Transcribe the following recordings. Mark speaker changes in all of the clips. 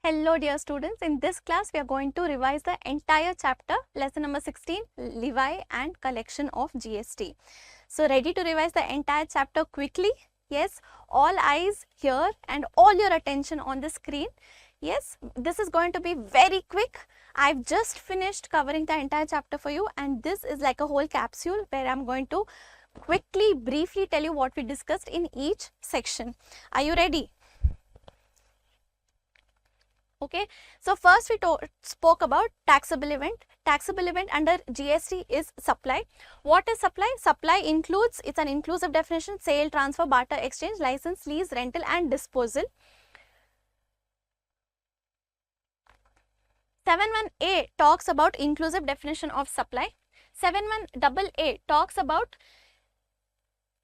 Speaker 1: Hello dear students, in this class we are going to revise the entire chapter, lesson number 16, Levy and collection of GST. So ready to revise the entire chapter quickly? Yes, all eyes here and all your attention on the screen. Yes, this is going to be very quick. I've just finished covering the entire chapter for you, and this is like a whole capsule where I'm going to quickly, briefly tell you what we discussed in each section. Are you ready? Okay, so first we spoke about taxable event. Taxable event under GST is supply. What is supply? Supply includes, it's an inclusive definition, sale, transfer, barter, exchange, license, lease, rental and disposal. 71A talks about inclusive definition of supply. 71AA talks about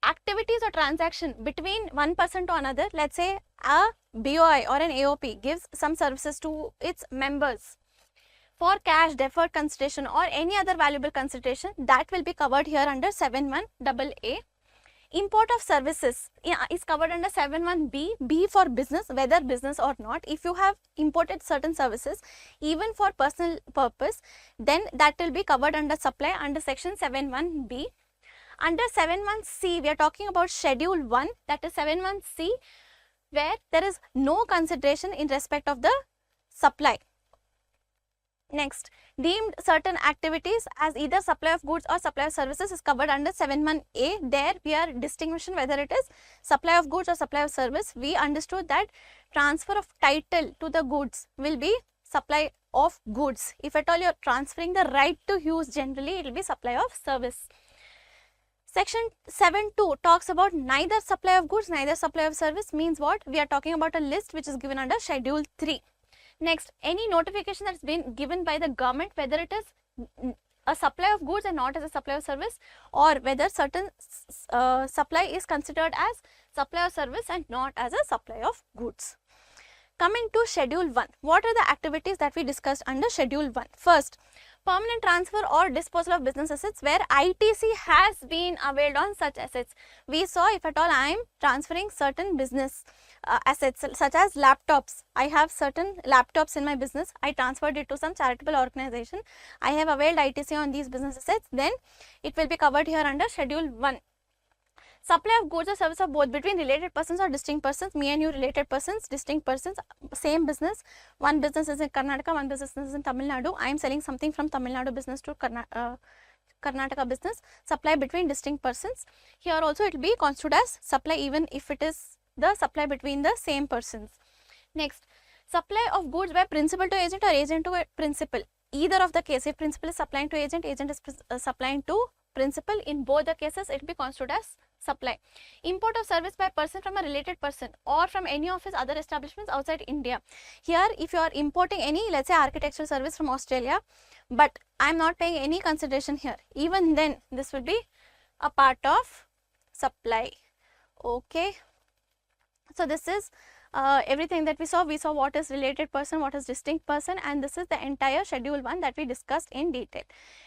Speaker 1: activities or transaction between one person to another. Let's say a BOI or an AOP gives some services to its members for cash, deferred consideration or any other valuable consideration, that will be covered here under 71AA. Import of services is covered under 71B, B for business, whether business or not. If you have imported certain services even for personal purpose, then that will be covered under supply under section 71B. Under 71C, we are talking about schedule 1, that is 71C, where there is no consideration in respect of the supply. Next, deemed certain activities as either supply of goods or supply of services is covered under 71A. There we are distinguishing whether it is supply of goods or supply of service. We understood that transfer of title to the goods will be supply of goods. If at all you are transferring the right to use, generally it will be supply of service. Section 7.2 talks about neither supply of goods, neither supply of service. Means what? We are talking about a list which is given under schedule 3. Next, any notification that has been given by the government, whether it is a supply of goods and not as a supply of service, or whether certain supply is considered as supply of service and not as a supply of goods. Coming to schedule 1, what are the activities that we discussed under schedule 1? First, permanent transfer or disposal of business assets where ITC has been availed on such assets. We saw if at all I am transferring certain business assets such as laptops. I have certain laptops in my business. I transferred it to some charitable organization. I have availed ITC on these business assets. Then it will be covered here under schedule 1. Supply of goods or service of both between related persons or distinct persons. Me and you related persons, distinct persons, same business. One business is in Karnataka, one business is in Tamil Nadu. I am selling something from Tamil Nadu business to Karnataka business. Supply between distinct persons. Here also it will be constituted as supply even if it is the supply between the same persons. Next, supply of goods by principal to agent or agent to principal. Either of the case, if principal is supplying to agent, agent is supplying to principal. In both the cases, it will be constituted as supply. Import of service by person from a related person or from any of his other establishments outside India. Here, if you are importing any, let's say architectural service from Australia, but I am not paying any consideration here, even then this will be a part of supply. Okay. So this is everything that we saw. We saw what is related person, what is distinct person, and this is the entire schedule 1 that we discussed in detail.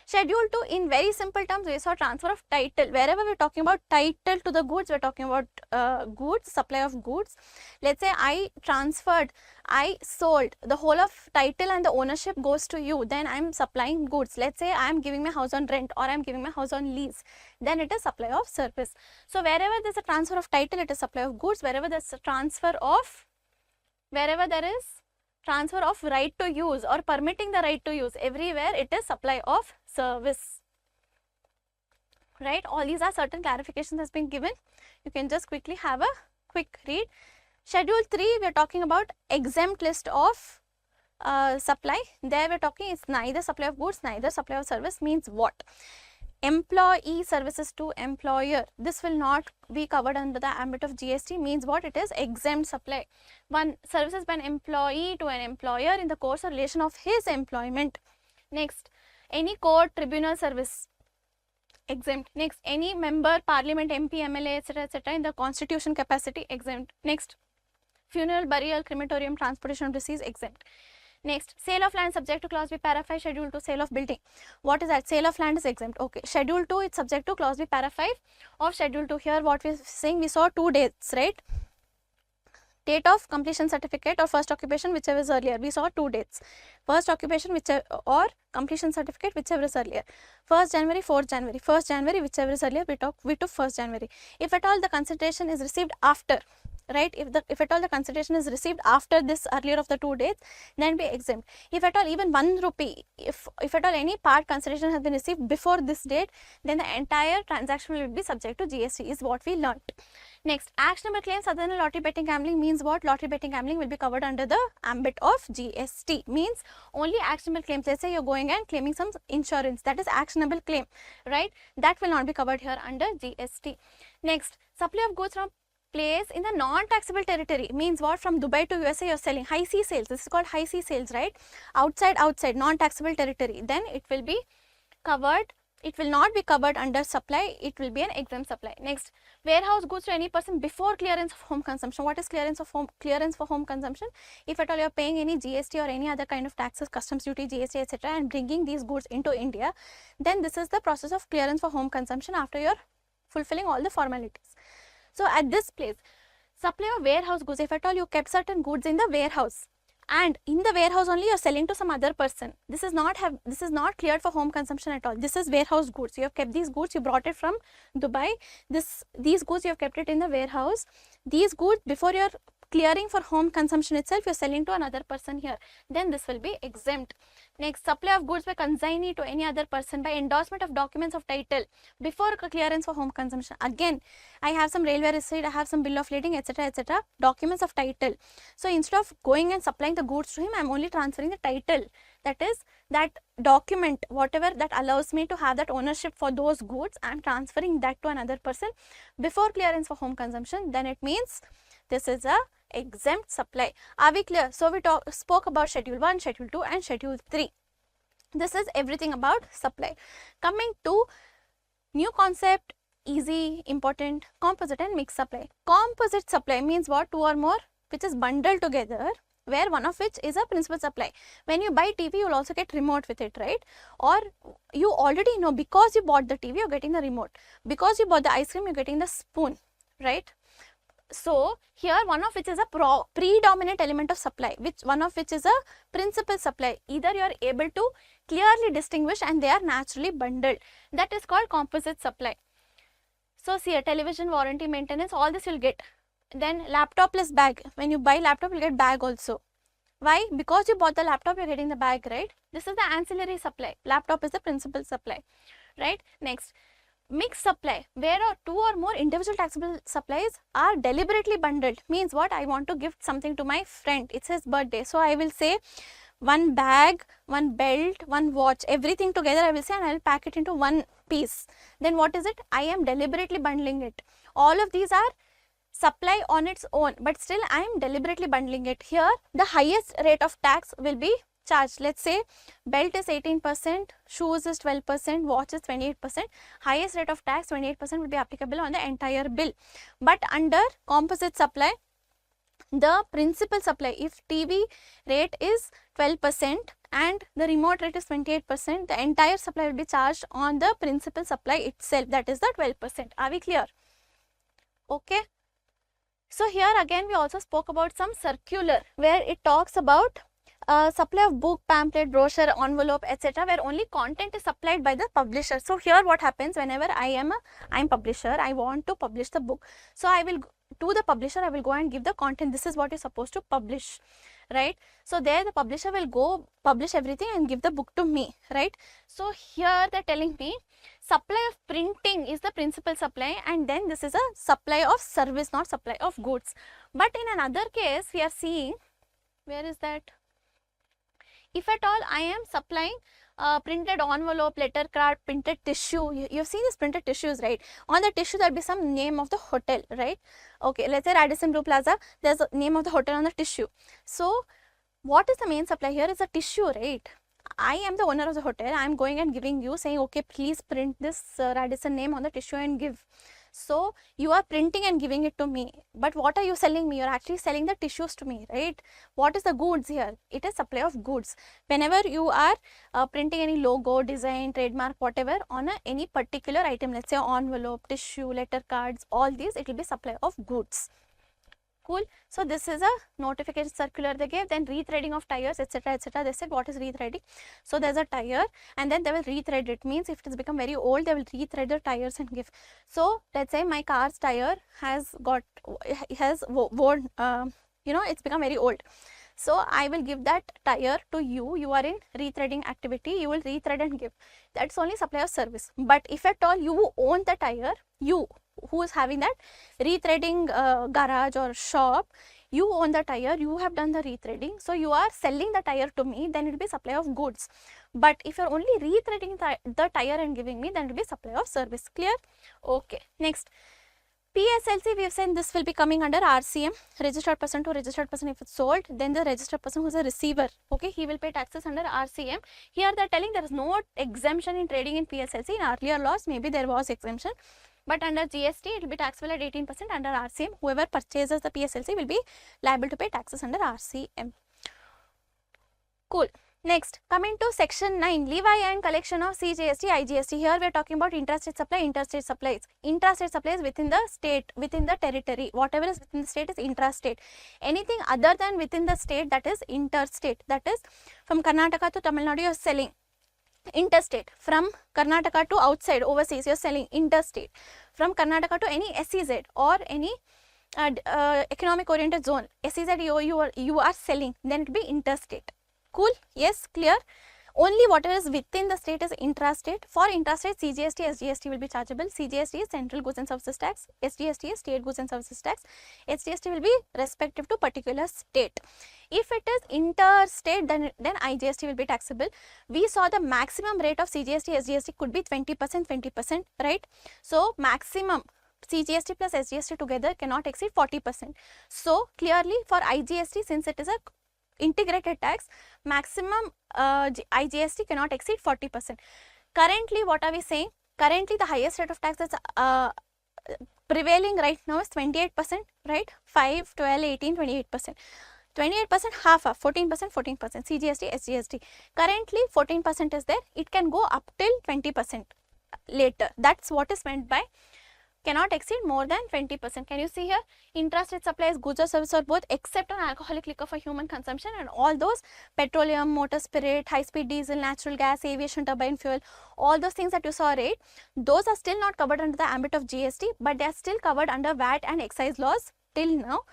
Speaker 1: Schedule 2, in very simple terms, we saw transfer of title. Wherever we are talking about title to the goods, we are talking about goods, supply of goods. Let's say I transferred, I sold, the whole of title and the ownership goes to you, then I am supplying goods. Let's say I am giving my house on rent or I am giving my house on lease, then it is supply of service. So wherever there is a transfer of title, it is supply of goods. Wherever there is a transfer of right to use or permitting the right to use, everywhere it is supply of service. Right? All these are certain clarifications has been given. You can just quickly have a quick read. Schedule 3, we are talking about exempt list of supply. There we are talking it's neither supply of goods, neither supply of service. Means what? Employee services to employer. This will not be covered under the ambit of GST. Means what? It is exempt supply. One, services by an employee to an employer in the course or relation of his employment. Next, any court, tribunal service, exempt. Next, any member, parliament, MP, MLA, etc. in the constitution capacity, exempt. Next, funeral, burial, crematorium, transportation of deceased, exempt. Next, sale of land subject to clause B para 5, schedule 2, sale of building. What is that? Sale of land is exempt. Okay, schedule 2 is subject to clause B para 5 of schedule 2. Here what we are saying, we saw 2 dates, right? date of completion certificate or first occupation, whichever is earlier. We saw 2 dates, first occupation whichever or completion certificate, whichever is earlier. 1st January, 4th January, 1st January, whichever is earlier, we took 1st January. If at all the consideration is received after, right, if at all the consideration is received after this earlier of the 2 dates, then be exempt. If at all even 1 rupee, if at all any part consideration has been received before this date, then the entire transaction will be subject to GST, is what we learnt. Next, actionable claims other than lottery betting gambling means what? Lottery betting gambling will be covered under the ambit of GST, means only actionable claims. Let's say you're going and claiming some insurance, that is actionable claim, right? That will not be covered here under GST. Next, supply of goods from place in the non-taxable territory means what? From Dubai to USA you're selling, high sea sales, this is called high sea sales, right? Outside non-taxable territory, then it will be covered. It will not be covered under supply, it will be an exempt supply. Next, warehouse goods to any person before clearance of home consumption. What is clearance of home? Clearance for home consumption, if at all you are paying any GST or any other kind of taxes, customs duty, GST, etc., and bringing these goods into India, then this is the process of clearance for home consumption after you are fulfilling all the formalities. So at this place, supply of warehouse goods, if at all you kept certain goods in the warehouse, and in the warehouse only you are selling to some other person, this is not cleared for home consumption at all. This is warehouse goods. You have kept these goods, you brought it from Dubai, these goods you have kept it in the warehouse. These goods, before you are clearing for home consumption itself, you are selling to another person here, then this will be exempt. Next, supply of goods by consignee to any other person by endorsement of documents of title before clearance for home consumption. Again, I have some railway receipt, I have some bill of lading, etc., etc., documents of title. So instead of going and supplying the goods to him, I am only transferring the title, that is that document, whatever that allows me to have that ownership for those goods, I am transferring that to another person before clearance for home consumption. Then it means this is a exempt supply. Are we clear? So we spoke about schedule 1, schedule 2 and schedule 3. This is everything about supply. Coming to new concept, easy, important, composite and mixed supply. Composite supply means what? 2 or more which is bundled together, where one of which is a principal supply. When you buy TV, you will also get remote with it, right? Or you already know, because you bought the TV, you're getting the remote. Because you bought the ice cream, you're getting the spoon, right? So here one of which is a predominant element of supply, one of which is a principal supply. Either you are able to clearly distinguish and they are naturally bundled. That is called composite supply. So see, a television, warranty, maintenance, all this you'll get. Then laptop plus bag. When you buy laptop, you'll get bag also. Why? Because you bought the laptop, you're getting the bag, right? This is the ancillary supply. Laptop is the principal supply, right? Next, mixed supply, where 2 or more individual taxable supplies are deliberately bundled. Means what? I want to gift something to my friend, it's his birthday, so I will say one bag, one belt, one watch, everything together I will say, and I will pack it into one piece. Then what is it? I am deliberately bundling it. All of these are supply on its own, but still I am deliberately bundling it. Here the highest rate of tax will be charged. Let's say belt is 18%, shoes is 12%, watch is 28%. Highest rate of tax 28% will be applicable on the entire bill. But under composite supply, the principal supply, if TV rate is 12% and the remote rate is 28%, the entire supply will be charged on the principal supply itself, that is the 12%. Are we clear? Okay. So here again we also spoke about some circular where it talks about supply of book, pamphlet, brochure, envelope, etc., where only content is supplied by the publisher. So here what happens, whenever I am publisher, I want to publish the book. So I will to the publisher, I will go and give the content. This is what you're supposed to publish, right? So there the publisher will go publish everything and give the book to me, right? So here they're telling me supply of printing is the principal supply, and then this is a supply of service, not supply of goods. But in another case we are seeing, where is that? If at all I am supplying printed envelope, letter card, printed tissue, you have seen these printed tissues, right? On the tissue there will be some name of the hotel, right? Okay, let's say Radisson Blue Plaza, there's a name of the hotel on the tissue. So what is the main supply here? Is a tissue, right? I am the owner of the hotel, I am going and giving you, saying okay, please print this Radisson name on the tissue and give. So you are printing and giving it to me, but what are you selling me? You are actually selling the tissues to me, right? What is the goods here? It is supply of goods. Whenever you are printing any logo, design, trademark, whatever on any particular item, let's say envelope, tissue, letter cards, all these, it will be supply of goods. Cool. So this is a notification circular they gave. Then rethreading of tires, etc., etc. They said what is rethreading. So there's a tire, and then they will rethread it. Means if it has become very old, they will rethread the tires and give. So let's say my car's tire has worn, it's become very old. So I will give that tire to you. You are in rethreading activity. You will rethread and give. That's only supply of service. But if at all you own the tire, you who is having that rethreading garage or shop, you own the tire, you have done the rethreading, so you are selling the tire to me, then it will be supply of goods. But if you are only rethreading the tire and giving me, then it will be supply of service. Clear? Okay. Next, PSLC, we have said this will be coming under RCM, registered person to registered person if it's sold. Then the registered person who is a receiver, okay, he will pay taxes under RCM. Here they are telling there is no exemption in trading in PSLC. In earlier laws, maybe there was exemption. But under GST, it will be taxable at 18%. Under RCM, whoever purchases the PSLC will be liable to pay taxes under RCM. Cool. Next, coming to section 9, levy and collection of CGST, IGST. Here we are talking about intrastate supply, interstate supplies. Intrastate supplies within the state, within the territory. Whatever is within the state is intrastate. Anything other than within the state, that is interstate. That is from Karnataka to Tamil Nadu, you are selling. Interstate. From Karnataka to outside, overseas, you are selling. Interstate. From Karnataka to any SEZ or any economic oriented zone, SEZ you are selling, then it will be interstate. Cool? Yes, clear? Only whatever is within the state is intrastate. For intrastate, CGST, SGST will be chargeable. CGST is Central Goods and Services Tax. SGST is State Goods and Services Tax. SGST will be respective to particular state. If it is interstate, then IGST will be taxable. We saw the maximum rate of CGST, SGST could be 20%, 20%, right? So, maximum CGST plus SGST together cannot exceed 40%. So, clearly for IGST, since it is a integrated tax, maximum IGST cannot exceed 40%. Currently, what are we saying? Currently, the highest rate of tax that's prevailing right now is 28%, right? 5, 12, 18, 28%. 28% half, 14%, 14%, CGST, SGST. Currently, 14% is there. It can go up till 20% later. That's what is meant by cannot exceed more than 20%. Can you see here? Intrastate supplies, goods or services or both, except on alcoholic liquor for human consumption, and all those petroleum, motor spirit, high-speed diesel, natural gas, aviation turbine fuel, all those things that you saw, right? Those are still not covered under the ambit of GST, but they are still covered under VAT and excise laws till now.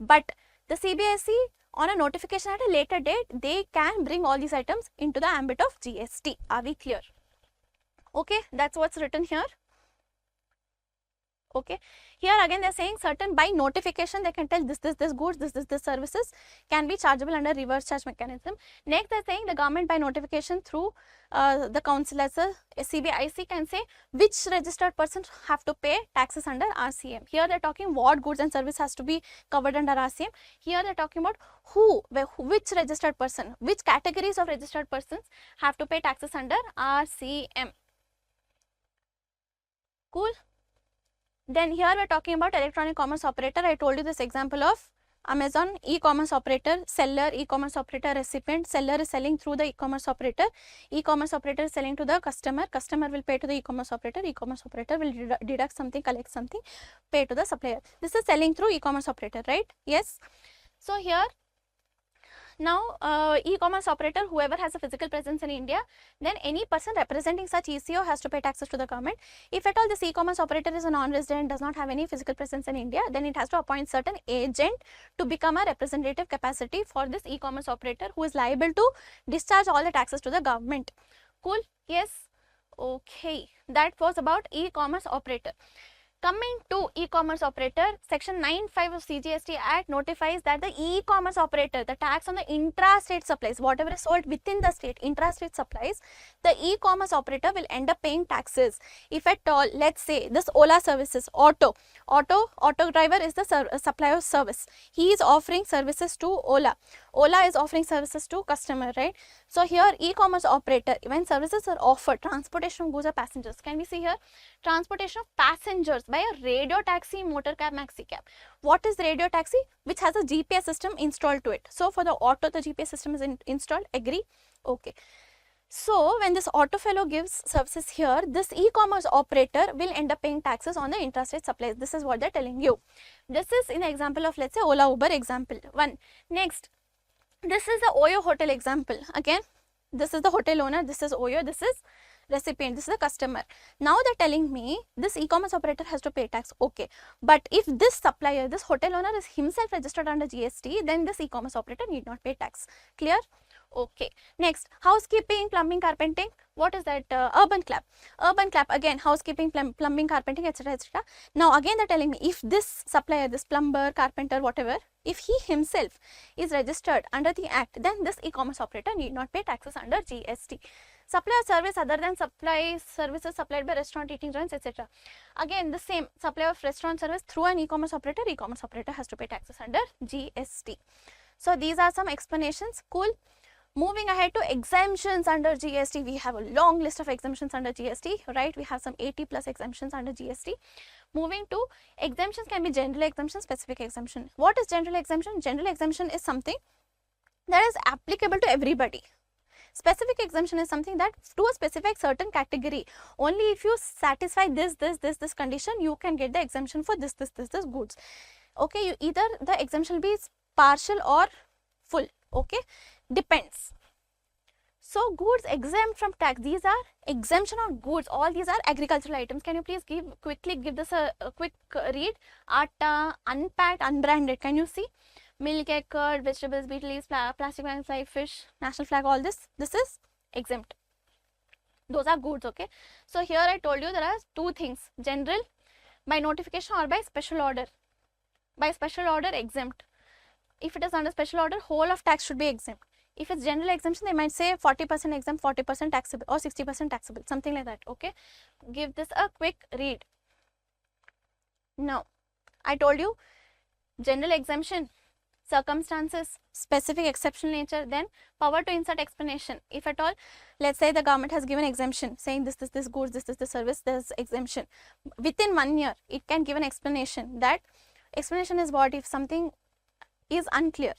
Speaker 1: But the CBSE, on a notification at a later date, they can bring all these items into the ambit of GST. Are we clear? Okay, that's what's written here. Okay, here again they are saying certain by notification they can tell this goods, this services can be chargeable under reverse charge mechanism. Next they are saying the government by notification through the council as a CBIC can say which registered person have to pay taxes under RCM. Here they are talking what goods and service has to be covered under RCM. Here they are talking about which registered person, which categories of registered persons have to pay taxes under RCM. Cool. Then here we are talking about electronic commerce operator. I told you this example of Amazon e-commerce operator, seller, e-commerce operator, recipient. Seller is selling through the e-commerce operator. E-commerce operator is selling to the customer. Customer will pay to the e-commerce operator. E-commerce operator will deduct something, collect something, pay to the supplier. This is selling through e-commerce operator, right? Yes. So here, now e-commerce operator, whoever has a physical presence in India, then any person representing such ECO has to pay taxes to the government. If at all this e-commerce operator is a non-resident, does not have any physical presence in India, then it has to appoint certain agent to become a representative capacity for this e-commerce operator who is liable to discharge all the taxes to the government. Cool? Yes? Okay. That was about e-commerce operator. Coming to e-commerce operator, section 9(5) of CGST Act notifies that the e-commerce operator, the tax on the intrastate supplies, whatever is sold within the state, intrastate supplies, the e-commerce operator will end up paying taxes. If at all, let's say this Ola services, auto driver is the supplier of service. He is offering services to Ola. Ola is offering services to customer, right? So here e-commerce operator, when services are offered, transportation of goods or passengers, can we see here? Transportation of passengers by a radio taxi, motor cab, maxi cab. What is radio taxi? Which has a GPS system installed to it. So for the auto, the GPS system is installed. Agree? Okay. So when this autofellow gives services here, this e-commerce operator will end up paying taxes on the intrastate supplies. This is what they're telling you. This is in example of, let's say, Ola Uber example 1. Next, this is the Oyo hotel example. Again, this is the hotel owner, this is Oyo, this is recipient, this is the customer. Now they're telling me this e-commerce operator has to pay tax. Okay, but if this supplier, this hotel owner is himself registered under GST, then this e-commerce operator need not pay tax. Clear? Okay. Next, housekeeping, plumbing, carpenting. What is that? Urban clap. Urban clap, again, housekeeping, plumbing, carpenting, etc, etc. Now again they're telling me if this supplier, this plumber, carpenter, whatever, if he himself is registered under the act, then this e-commerce operator need not pay taxes under GST. Supply of service other than services supplied by restaurant, eating joints, etc. Again, the same, supply of restaurant service through an e-commerce operator has to pay taxes under GST. So these are some explanations. Cool. Moving ahead to exemptions under GST, we have a long list of exemptions under GST, right? We have some 80 plus exemptions under GST. Moving to exemptions, can be general exemption, specific exemption. What is general exemption? General exemption is something that is applicable to everybody. Specific exemption is something that to a specific certain category, only if you satisfy this condition, you can get the exemption for this goods. Okay, either the exemption will be partial or full. Okay, depends. So goods exempt from tax, these are exemption on goods, all these are agricultural items. Can you please quickly give this a quick read? Atta, unpacked, unbranded, can you see? Milk, egg, curd, vegetables, beet leaves, plastic bags, fly, fish, national flag, all this is exempt. Those are goods, okay? So here I told you there are two things, general, by notification or by special order. By special order, exempt. If it is under special order, whole of tax should be exempt. If it's general exemption, they might say 40% exempt, 40% taxable or 60% taxable, something like that, okay? Give this a quick read. Now, I told you, general exemption, circumstances, specific exceptional nature, then power to insert explanation. If at all, let's say the government has given exemption, saying this goods, this service, there's exemption. Within 1 year, it can give an explanation. That explanation is what? If something is unclear,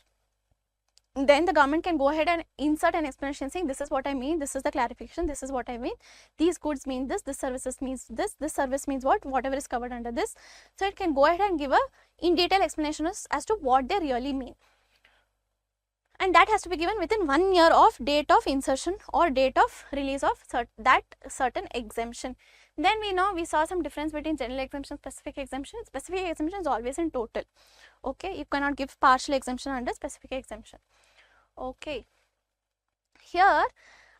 Speaker 1: then the government can go ahead and insert an explanation saying this is what I mean, this is the clarification, this is what I mean, these goods mean this services means this service means what, whatever is covered under this. So it can go ahead and give a in detail explanation as to what they really mean, and that has to be given within 1 year of date of insertion or date of release of that certain exemption. Then we saw some difference between general exemption, specific exemption. Specific exemption is always in total. Okay, you cannot give partial exemption under specific exemption. Okay, here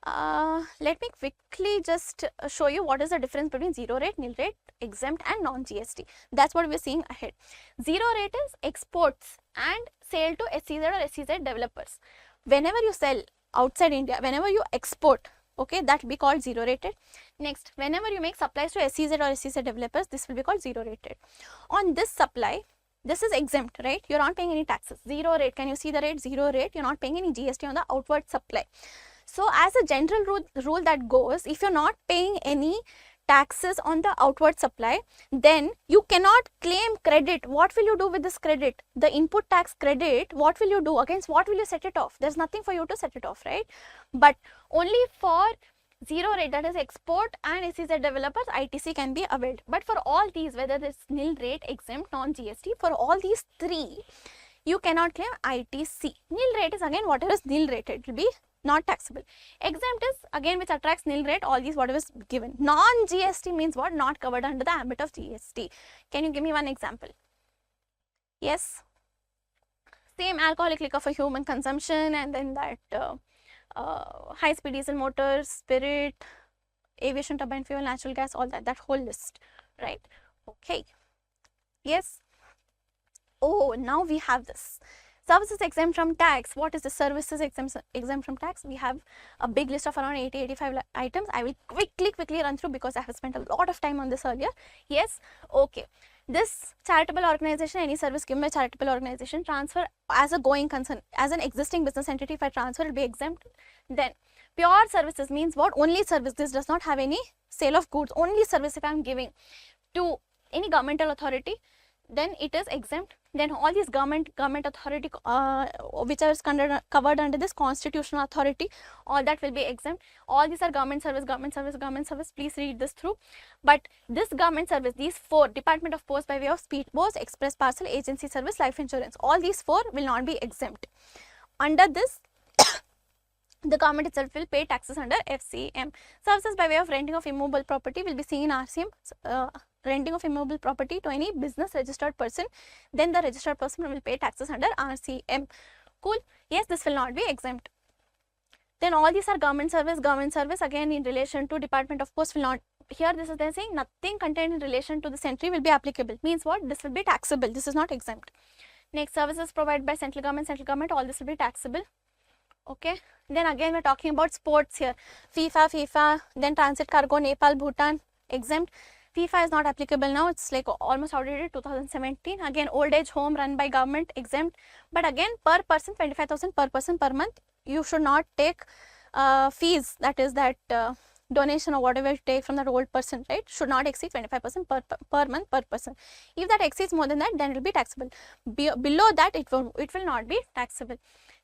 Speaker 1: let me quickly just show you what is the difference between zero rate, nil rate, exempt and non-GST. That's what we're seeing ahead. Zero rate is exports and sale to SEZ or SEZ developers. Whenever you sell outside India, whenever you export, okay, that will be called zero rated. Next, whenever you make supplies to SEZ or SEZ developers, this will be called zero rated. On this supply, this is exempt, right? You're not paying any taxes. Zero rate, can you see the rate? Zero rate, you're not paying any GST on the outward supply. So as a general rule that goes, if you're not paying any taxes on the outward supply, then you cannot claim credit. What will you do with this credit? The input tax credit, what will you do? Against what will you set it off? There's nothing for you to set it off, right? But only for zero rate, that is export and SEZ developers, ITC can be availed. But for all these, whether this nil rate, exempt, non-GST, for all these three, you cannot claim ITC. Nil rate is again whatever is nil rated, it will be not taxable. Exempt is again which attracts nil rate, all these whatever is given. Non-GST means what? Not covered under the ambit of GST. Can you give me one example? Yes. Same alcoholic liquor for human consumption, and then that high-speed diesel motors, spirit, aviation turbine fuel, natural gas, all that whole list, right? Okay. Yes. Oh, now we have this. Services exempt from tax. What is the services exempt from tax? We have a big list of around 80-85 items. I will quickly run through because I have spent a lot of time on this earlier. Yes. Okay. This charitable organization, any service given by charitable organization, transfer as a going concern, as an existing business entity, if I transfer, it will be exempt. Then pure services means what? Only service. This does not have any sale of goods. Only service if I am giving to any governmental authority, then it is exempt. Then all these government authority which are covered under this constitutional authority, all that will be exempt. All these are government service. Please read this through. But this government service, these 4, Department of Post by way of speed post, express parcel, agency service, life insurance, all these 4 will not be exempt. Under this the government itself will pay taxes under FCM. Services by way of renting of immovable property will be seen in RCM. Renting of immovable property to any business registered person, then the registered person will pay taxes under RCM. Cool. Yes, this will not be exempt. Then all these are government service again in relation to Department of Post will not. Here this is they're saying nothing contained in relation to the century will be applicable. Means what? This will be taxable. This is not exempt. Next, services provided by central government, all this will be taxable. Okay. Then again we're talking about sports here. FIFA, then transit cargo, Nepal, Bhutan, exempt. FIFA is not applicable now, it's like almost outdated, 2017. Again, old age home run by government, exempt. But again, per person, 25,000 per person per month. You should not take fees, that is that donation or whatever you take from that old person, right? Should not exceed 25% per month per person. If that exceeds more than that, then it will be taxable. Below that, it will not be taxable.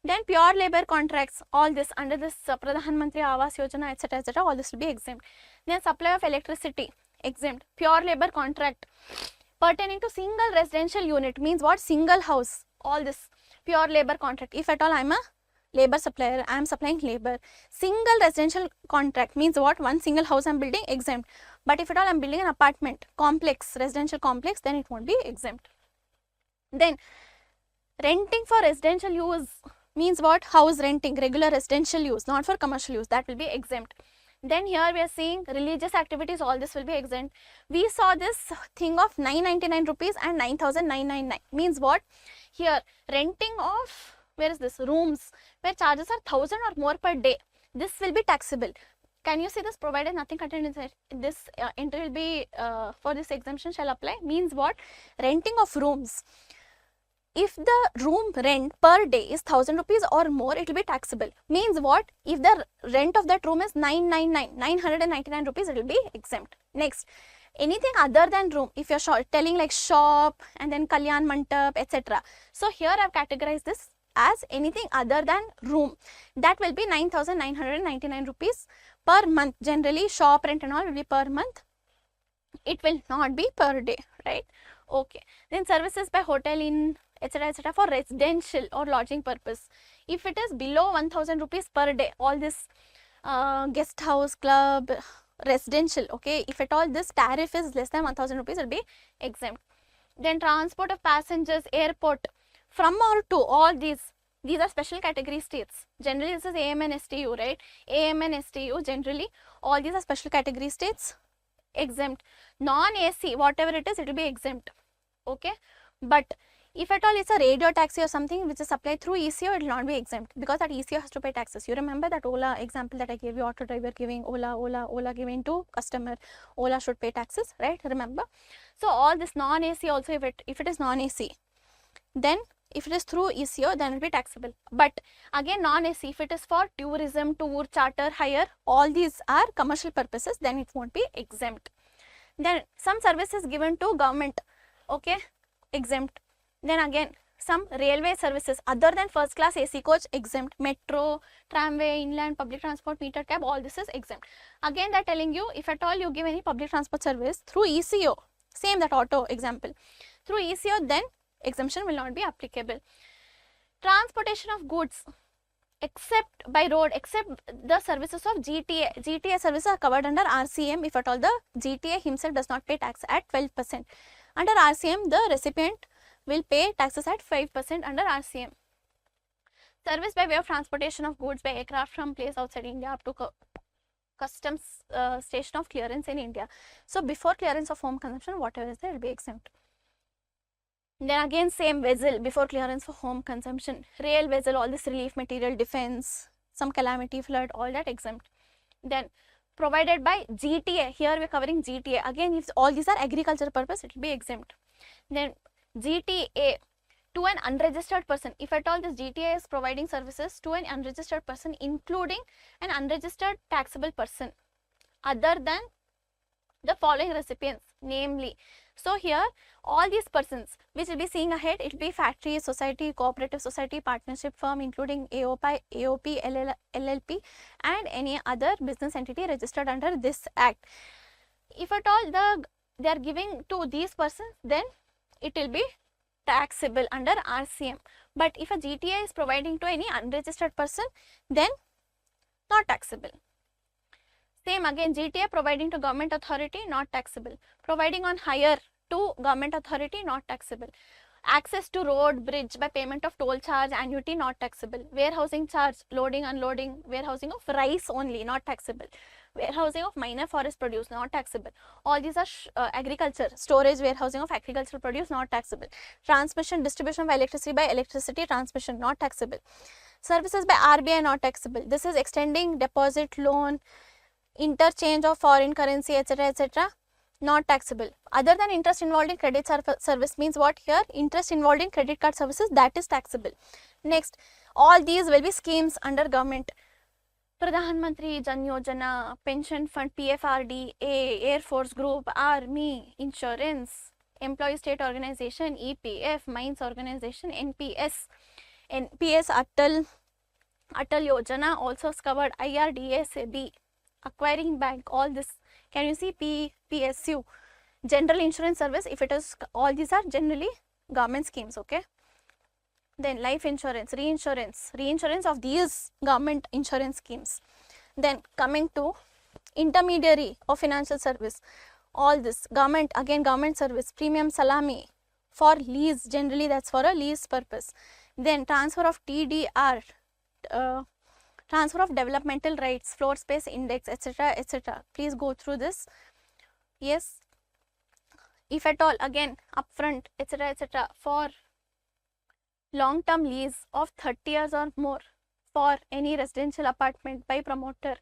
Speaker 1: Then pure labor contracts, all this under this Pradhan Mantri Awas Yojana, etc., all this will be exempt. Then supply of electricity, exempt. Pure labor contract pertaining to single residential unit, means what? Single house, all this pure labor contract. If at all I am a labor supplier, I am supplying labor. Single residential contract means what? One single house I am building, exempt. But if at all I am building an apartment complex, residential complex, then it won't be exempt. Then renting for residential use means what? House renting, regular residential use, not for commercial use, that will be exempt. Then here we are seeing religious activities, all this will be exempt. We saw this thing of 999 rupees and 9,999. Means what? Here renting of, where is this? Rooms where charges are 1,000 or more per day. This will be taxable. Can you see this? Provided nothing contained inside this entry will be for this exemption shall apply. Means what? Renting of rooms. If the room rent per day is 1,000 rupees or more, it will be taxable. Means what? If the rent of that room is 999 rupees, it will be exempt. Next, anything other than room, if you're telling like shop and then Kalyan Mantap, etc. So here I have categorized this as anything other than room. That will be 9,999 rupees per month. Generally, shop rent and all will be per month. It will not be per day, right? Okay. Then services by hotel, inn, etc., for residential or lodging purpose. If it is below 1,000 rupees per day, all this guest house, club, residential, okay, if at all this tariff is less than 1,000 rupees, it will be exempt. Then transport of passengers, airport, from or to, all these are special category states. Generally, this is AM and STU, right? AM and STU, generally, all these are special category states, exempt. Non-AC, whatever it is, it will be exempt, okay? But if at all it's a radio taxi or something which is supplied through ECO, it will not be exempt because that ECO has to pay taxes. You remember that Ola example that I gave you, auto driver giving Ola giving to customer, Ola should pay taxes, right? Remember? So all this non-AC also, if it is non-AC, then if it is through ECO, then it will be taxable. But again, non-AC, if it is for tourism, tour, charter, hire, all these are commercial purposes, then it won't be exempt. Then some services given to government, okay, exempt. Then again, some railway services other than first class AC coach, exempt. Metro, tramway, inland, public transport, meter cab, all this is exempt. Again, they are telling you, if at all you give any public transport service through ECO, same that auto example, through ECO, then exemption will not be applicable. Transportation of goods, except by road, except the services of GTA. GTA services are covered under RCM if at all the GTA himself does not pay tax at 12%. Under RCM, the recipient will pay taxes at 5% under RCM. Service by way of transportation of goods by aircraft from place outside India up to customs station of clearance in India. So before clearance of home consumption, whatever is there will be exempt. Then again, same vessel before clearance for home consumption. Rail vessel, all this relief material, defense, some calamity, flood, all that exempt. Then provided by GTA, here we are covering GTA. Again, if all these are agriculture purpose, it will be exempt. Then GTA to an unregistered person, if at all this GTA is providing services to an unregistered person, including an unregistered taxable person other than the following recipients, namely So here all these persons which will be seeing ahead, it will be factory, society, cooperative society, partnership firm including AOP, LLP and any other business entity registered under this act. If at all they are giving to these persons, then it will be taxable under RCM. But if a GTA is providing to any unregistered person, then not taxable. Same again, GTA providing to government authority, not taxable. Providing on hire to government authority, not taxable. Access to road, bridge by payment of toll charge, annuity, not taxable. Warehousing charge, loading, unloading, warehousing of rice only, not taxable. Warehousing of minor forest produce, not taxable. All these are agriculture, storage, warehousing of agricultural produce, not taxable. Transmission, distribution by electricity transmission, not taxable. Services by RBI, not taxable. This is extending deposit, loan, interchange of foreign currency, etc., not taxable. Other than interest involved in credit service means what here? Interest involved in credit card services, that is taxable. Next, all these will be schemes under government. Pradhan Mantri Jan Yojana, Pension Fund, PFRD, Air Force Group, Army, Insurance, Employee State Organization, EPF, Mines Organization, NPS, Atal Yojana also is covered, IRDSAB, Acquiring Bank, all this. Can you see PSU, General Insurance Service, if it is, all these are generally government schemes, okay. Then life insurance, reinsurance of these government insurance schemes. Then coming to intermediary of financial service, all this government, again government service, premium salami for lease, generally that's for a lease purpose. Then transfer of TDR, transfer of developmental rights, floor space index, etc. Please go through this. Yes, if at all, again upfront, etc. for long term lease of 30 years or more for any residential apartment by promoter,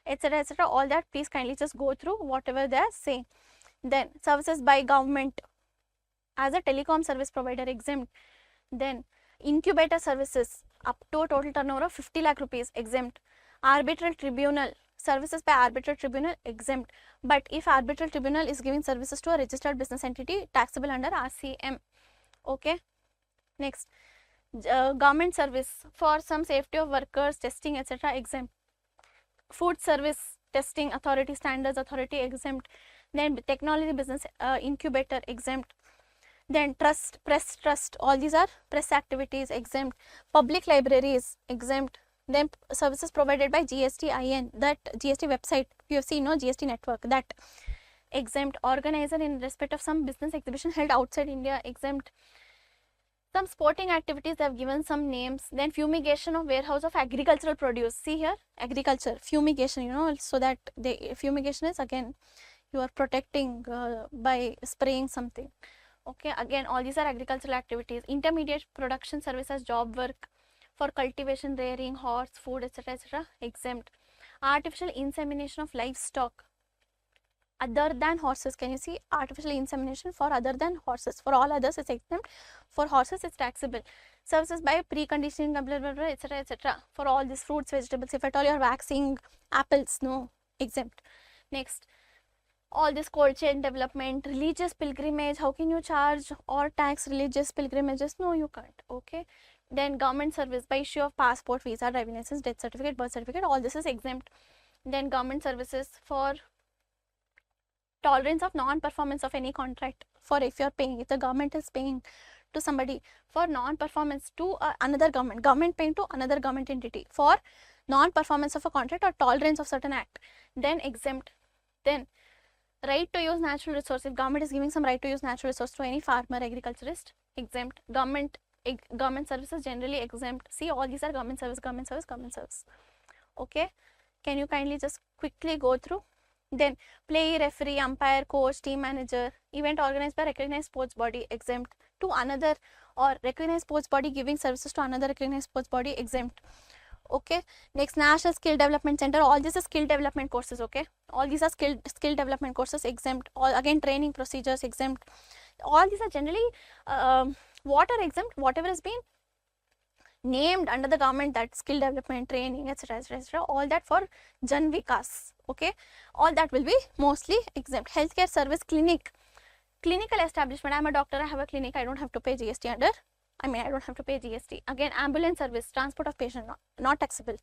Speaker 1: etc. all that please kindly just go through whatever they are saying. Then services by government as a telecom service provider, exempt. Then incubator services up to a total turnover of 50 lakh rupees, exempt. Arbitral tribunal, services by arbitral tribunal, exempt. But if arbitral tribunal is giving services to a registered business entity, taxable under RCM, okay. Next, government service for some safety of workers, testing, etc., exempt. Food service testing authority, standards authority, exempt. Then technology business incubator, exempt. Then trust, press trust, all these are press activities, exempt. Public libraries, exempt. Then services provided by GST IN, that GST website, you have seen, no, GST network, that exempt. Organizer in respect of some business exhibition held outside India, exempt. Some sporting activities, they have given some names. Then fumigation of warehouse of agricultural produce. See here, agriculture, fumigation, you know, so that fumigation is again, you are protecting by spraying something. Okay, again, all these are agricultural activities. Intermediate production services, job work for cultivation, rearing, horse, food, etc., exempt. Artificial insemination of livestock other than horses. Can you see? Artificial insemination for other than horses. For all others it's exempt. For horses it's taxable. Services by preconditioning, blah, blah, blah, etc. For all these fruits, vegetables, if at all you are waxing apples, no, exempt. Next, all this cold chain development, religious pilgrimage, how can you charge or tax religious pilgrimages? No, you can't, okay. Then government service by issue of passport, visa, driving license, death certificate, birth certificate, all this is exempt. Then government services for tolerance of non-performance of any contract, for if you are paying, if the government is paying to somebody for non-performance to another government paying to another government entity for non-performance of a contract or tolerance of certain act, then exempt. Then right to use natural resource, if government is giving some right to use natural resource to any farmer, agriculturist, exempt. Government services generally exempt. See, all these are government service, okay. Can you kindly just quickly go through? Then play, referee, umpire, coach, team manager, event organized by recognized sports body, exempt. To another, or recognized sports body giving services to another recognized sports body, exempt, okay. Next, National Skill Development Center, all these are skill development courses, okay. All these are skill development courses, exempt. All again training procedures, exempt. All these are generally what are exempt? Whatever has been named under the government, that skill development, training, etc., all that for Jan Vikas, okay. All that will be mostly exempt. Healthcare service, clinic, Clinical establishment, I am a doctor, I have a clinic, I don't have to pay GST under, I don't have to pay GST. Again, ambulance service, transport of patient, not taxable.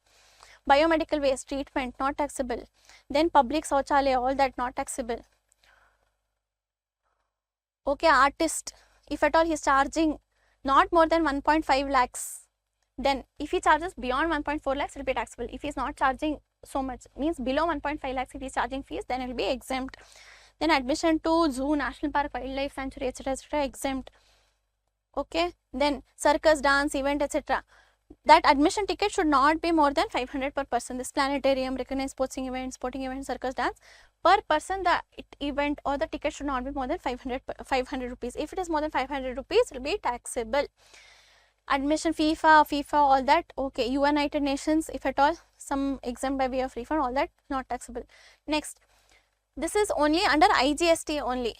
Speaker 1: Biomedical waste treatment, not taxable. Then public shauchalaya, all that not taxable. Okay, artist, if at all he is charging not more than 1.5 lakhs, then if he charges beyond 1.4 lakhs, it will be taxable. If he is not charging so much, means below 1.5 lakhs, if he is charging fees, then it will be exempt. Then admission to zoo, national park, wildlife sanctuary, etc., exempt. Okay, then circus, dance, event, etc. That admission ticket should not be more than 500 per person. This planetarium, recognized sporting event, circus, dance, per person the event or the ticket should not be more than 500 rupees. If it is more than 500 rupees, it will be taxable. Admission, FIFA, all that, okay. United Nations, if at all, some exempt by way of refund, all that, not taxable. Next, this is only under IGST only.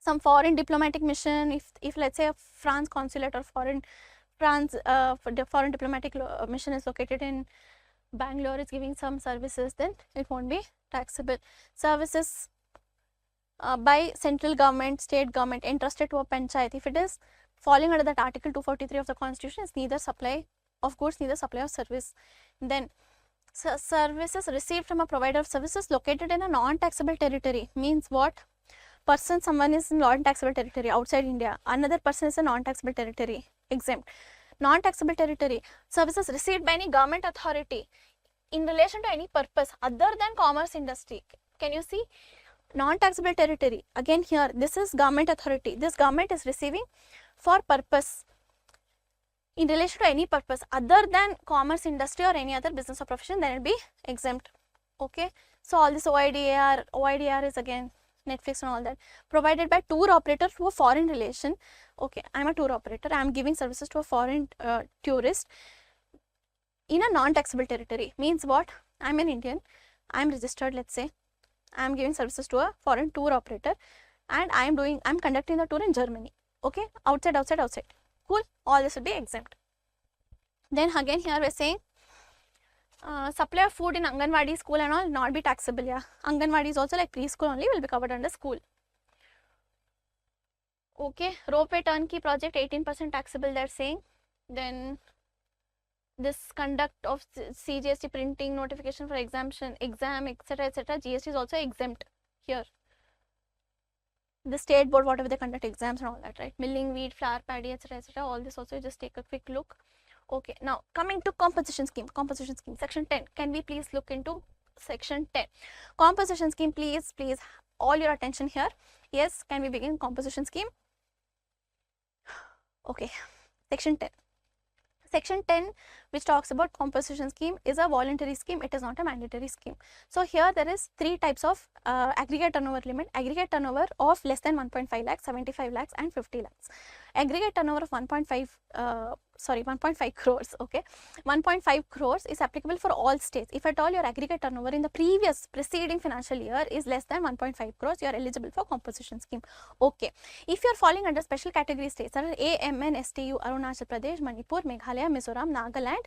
Speaker 1: Some foreign diplomatic mission, if let's say a France consulate or foreign diplomatic mission is located in Bangalore, is giving some services, then it won't be taxable. Services by central government, state government entrusted to a panchayat, if it is falling under that article 243 of the constitution, is neither supply of goods, neither supply of service. Then services received from a provider of services located in a non-taxable territory, means what? Someone is in non-taxable territory outside India, another person is in non-taxable territory, exempt. Non-taxable territory, services received by any government authority in relation to any purpose other than commerce industry. Can you see? Non-taxable territory, again here, this is government authority, this government is receiving for purpose, in relation to any purpose other than commerce industry or any other business or profession, then it will be exempt. Okay, so all this OIDR is again Netflix and all that, provided by tour operator to a foreign relation. Okay, I am a tour operator, I am giving services to a foreign tourist in a non-taxable territory, means what? I am an Indian, I am registered, let's say, I am giving services to a foreign tour operator and I am conducting the tour in Germany. Okay, outside. Cool, all this will be exempt. Then again here we are saying supply of food in Anganwadi school and all not be taxable. Yeah, Anganwadi is also like preschool only, will be covered under school. Okay, ropeway turnkey project 18% taxable, they are saying. Then this conduct of CGST printing, notification for exam, etc., GST is also exempt here. The state board, whatever they conduct exams and all that, right? Milling, wheat, flour, paddy, etc., all this also, just take a quick look. Okay, now coming to composition scheme, section 10. Can we please look into section 10? Composition scheme, please, all your attention here. Yes, can we begin composition scheme? Okay, section 10. Section 10, which talks about composition scheme, is a voluntary scheme, it is not a mandatory scheme. So here there is 3 types of aggregate turnover limit. Aggregate turnover of less than 1.5 lakhs, 75 lakhs and 50 lakhs. Aggregate turnover of 1.5 crores, okay. 1.5 crores is applicable for all states. If at all your aggregate turnover in the preceding financial year is less than 1.5 crores, you are eligible for composition scheme. Okay. If you are falling under special category states, that are AMN, STU, Arunachal Pradesh, Manipur, Meghalaya, Mizoram, Nagaland,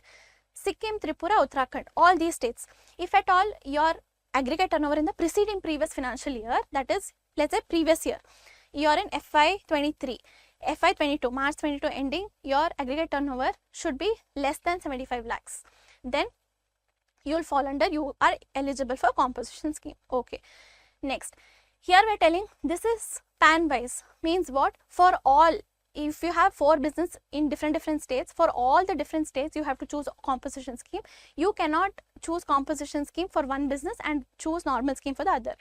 Speaker 1: Sikkim, Tripura, Uttarakhand, all these states. If at all your aggregate turnover in the previous financial year, that is, let's say previous year, you are in FY23. FY22, March 22 ending, your aggregate turnover should be less than 75 lakhs. Then you will fall under, you are eligible for composition scheme. Okay. Next, here we are telling this is pan wise, means what? For all, if you have 4 business in different states, for all the different states you have to choose composition scheme. You cannot choose composition scheme for one business and choose normal scheme for the other.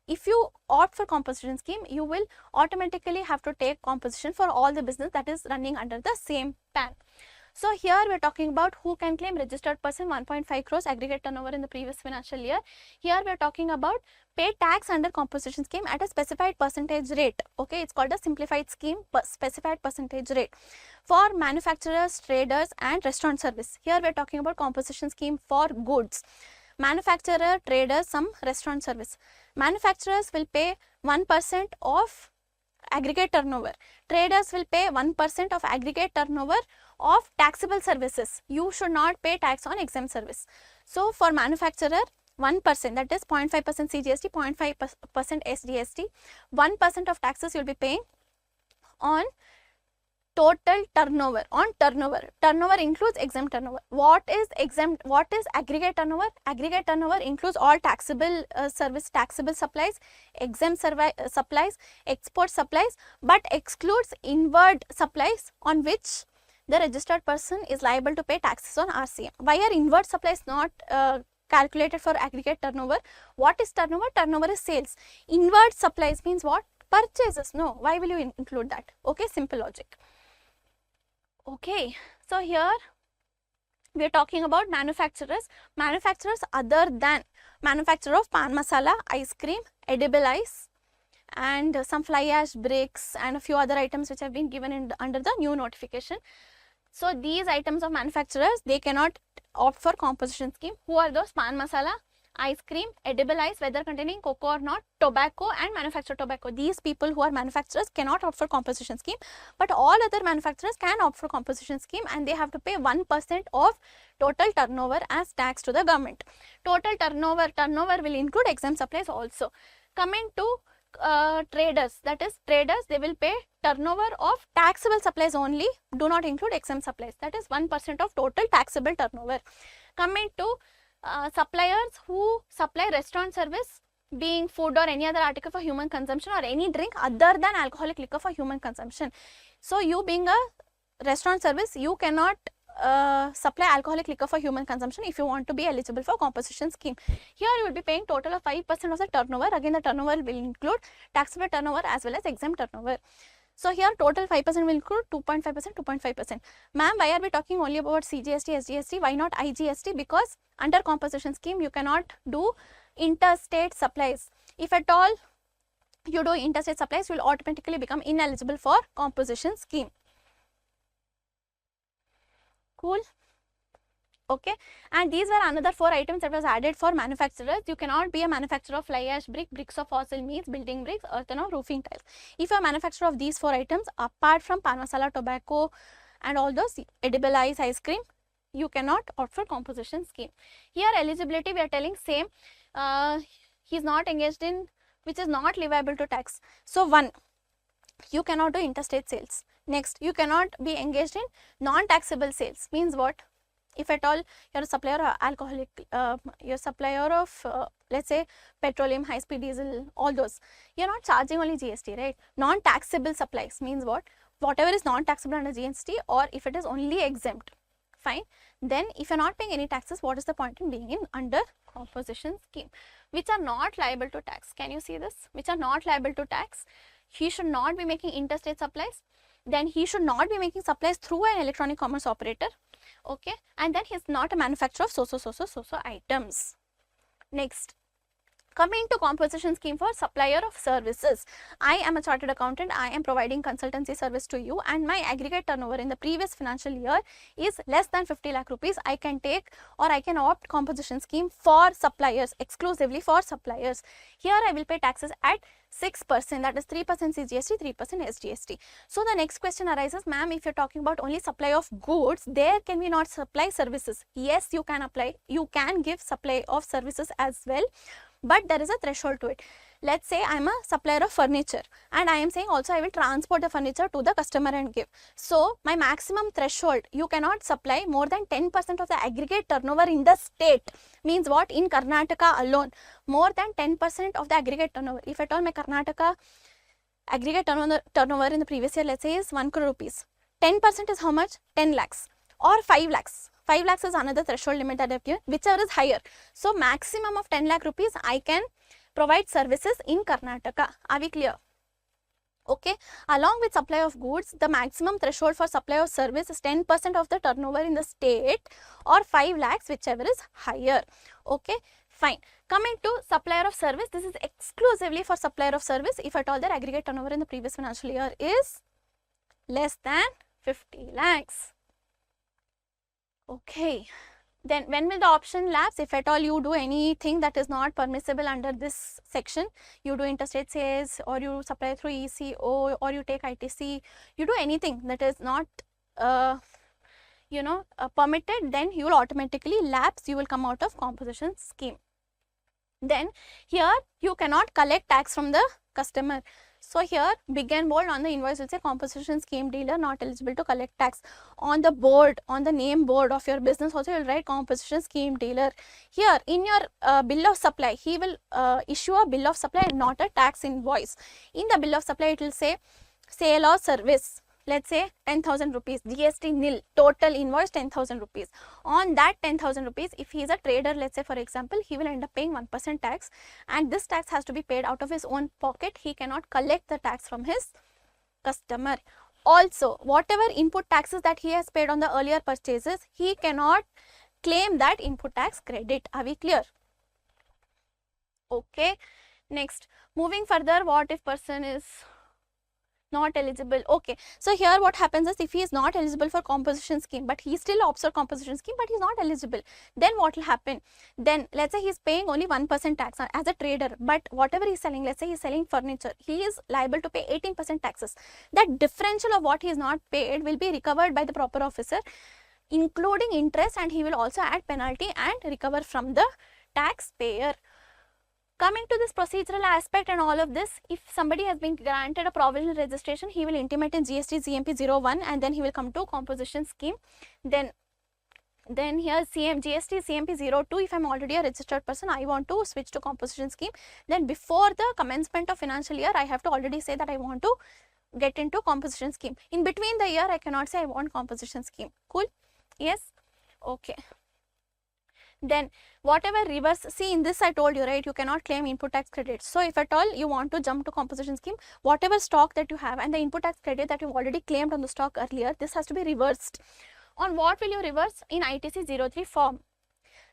Speaker 1: If you opt for composition scheme, you will automatically have to take composition for all the business that is running under the same PAN. So here we are talking about who can claim registered person 1.5 crores aggregate turnover in the previous financial year. Here we are talking about pay tax under composition scheme at a specified percentage rate. Okay, it's called a simplified scheme, specified percentage rate for manufacturers, traders and restaurant service. Here we are talking about composition scheme for goods. Manufacturer, traders, some restaurant service. Manufacturers will pay 1% of aggregate turnover. Traders will pay 1% of aggregate turnover of taxable services. You should not pay tax on exempt service. So for manufacturer, 1%, that is 0.5% CGST, 0.5% SGST, 1% of taxes you will be paying on total turnover. On turnover, turnover includes exempt turnover. What is exempt? What is aggregate turnover? Aggregate turnover includes all taxable taxable supplies, exempt supplies, export supplies, but excludes inward supplies on which the registered person is liable to pay taxes on RCM. Why are inward supplies not calculated for aggregate turnover? What is turnover? Turnover is sales. Inward supplies means what? Purchases. No. Why will you include that? Okay, simple logic. Okay, so here we are talking about manufacturers. Manufacturers other than manufacturer of pan masala, ice cream, edible ice, and some fly ash bricks and a few other items which have been given under the new notification. So these items of manufacturers, they cannot opt for composition scheme. Who are those? Pan masala, ice cream, edible ice, whether containing cocoa or not, tobacco and manufactured tobacco. These people who are manufacturers cannot opt for composition scheme, but all other manufacturers can opt for composition scheme, and they have to pay 1% of total turnover as tax to the government. Total turnover will include exempt supplies also. Coming to traders, that is traders, they will pay turnover of taxable supplies only, do not include exempt supplies, that is 1% of total taxable turnover. Coming to suppliers who supply restaurant service, being food or any other article for human consumption or any drink other than alcoholic liquor for human consumption. So you being a restaurant service, you cannot supply alcoholic liquor for human consumption if you want to be eligible for composition scheme. Here you will be paying total of 5% of the turnover. Again, the turnover will include taxable turnover as well as exempt turnover. So here total 5% will include 2.5%, 2.5%. Ma'am, why are we talking only about CGST, SGST? Why not IGST? Because under composition scheme, you cannot do interstate supplies. If at all you do interstate supplies, you will automatically become ineligible for composition scheme. Cool. Okay, and these were another 4 items that was added for manufacturers. You cannot be a manufacturer of fly ash brick, bricks of fossil meats, building bricks, earthen or roofing tiles. If you are a manufacturer of these 4 items, apart from pan masala, tobacco and all those edible ice cream, you cannot opt for composition scheme. Here eligibility we are telling same, he is not engaged in which is not leviable to tax. So 1, you cannot do interstate sales. Next, you cannot be engaged in non-taxable sales. Means what? If at all you are a supplier of alcoholic, you are a supplier of let's say petroleum, high speed diesel, all those, you are not charging only GST, right? Non-taxable supplies means what? Whatever is non-taxable under GST, or if it is only exempt, fine. Then if you are not paying any taxes, what is the point in being in under composition scheme? Which are not liable to tax. Can you see this? Which are not liable to tax. He should not be making interstate supplies. Then he should not be making supplies through an electronic commerce operator. Okay, and then he is not a manufacturer of so items. Next, coming to composition scheme for supplier of services. I am a chartered accountant. I am providing consultancy service to you, and my aggregate turnover in the previous financial year is less than 50 lakh rupees. I can take or I can opt composition scheme for suppliers, exclusively for suppliers. Here I will pay taxes at 6%, that is 3% CGST, 3% SGST. So the next question arises, ma'am, if you're talking about only supply of goods, there can we not supply services? Yes, you can apply, you can give supply of services as well, but there is a threshold to it. Let's say I'm a supplier of furniture and I am saying also I will transport the furniture to the customer and give. So my maximum threshold, you cannot supply more than 10% of the aggregate turnover in the state. Means what? In Karnataka alone, more than 10% of the aggregate turnover. If at all my Karnataka aggregate turnover in the previous year, let's say, is 1 crore rupees, 10% is how much? 10 lakhs or 5 lakhs. 5 lakhs is another threshold limit that I have given, whichever is higher. So maximum of 10 lakh rupees I can provide services in Karnataka. Are we clear? Okay. Along with supply of goods, the maximum threshold for supply of service is 10% of the turnover in the state or 5 lakhs, whichever is higher. Okay. Fine. Coming to supplier of service, this is exclusively for supplier of service if at all their aggregate turnover in the previous financial year is less than 50 lakhs. Okay. Then when will the option lapse? If at all you do anything that is not permissible under this section, you do interstate sales or you supply through ECO or you take ITC, you do anything that is not permitted, then you will automatically lapse, you will come out of composition scheme. Then here you cannot collect tax from the customer. So here big and bold on the invoice will say composition scheme dealer not eligible to collect tax. On the board, on the name board of your business also you will write composition scheme dealer. Here in your bill of supply, he will issue a bill of supply and not a tax invoice. In the bill of supply it will say sale or service, let's say 10,000 rupees, GST nil, total invoice 10,000 rupees. On that 10,000 rupees, if he is a trader, let's say for example, he will end up paying 1% tax, and this tax has to be paid out of his own pocket. He cannot collect the tax from his customer. Also, whatever input taxes that he has paid on the earlier purchases, he cannot claim that input tax credit. Are we clear? Okay. Next, moving further, what if person is not eligible? Okay, so here what happens is, if he is not eligible for composition scheme but he still opts for composition scheme but he is not eligible, then what will happen? Then let's say he is paying only 1% tax as a trader, but whatever he is selling, let's say he is selling furniture, he is liable to pay 18% taxes. That differential of what he is not paid will be recovered by the proper officer, including interest, and he will also add penalty and recover from the taxpayer. Coming to this procedural aspect and all of this, if somebody has been granted a provisional registration, he will intimate in GST CMP 01 and then he will come to composition scheme. Then here GST CMP 02, if I am already a registered person, I want to switch to composition scheme. Then before the commencement of financial year, I have to already say that I want to get into composition scheme. In between the year, I cannot say I want composition scheme. Cool? Yes? Okay. Then whatever reverse, see in this I told you, right, you cannot claim input tax credit. So if at all you want to jump to composition scheme, whatever stock that you have and the input tax credit that you already claimed on the stock earlier, this has to be reversed. On what will you reverse? In ITC 03 form.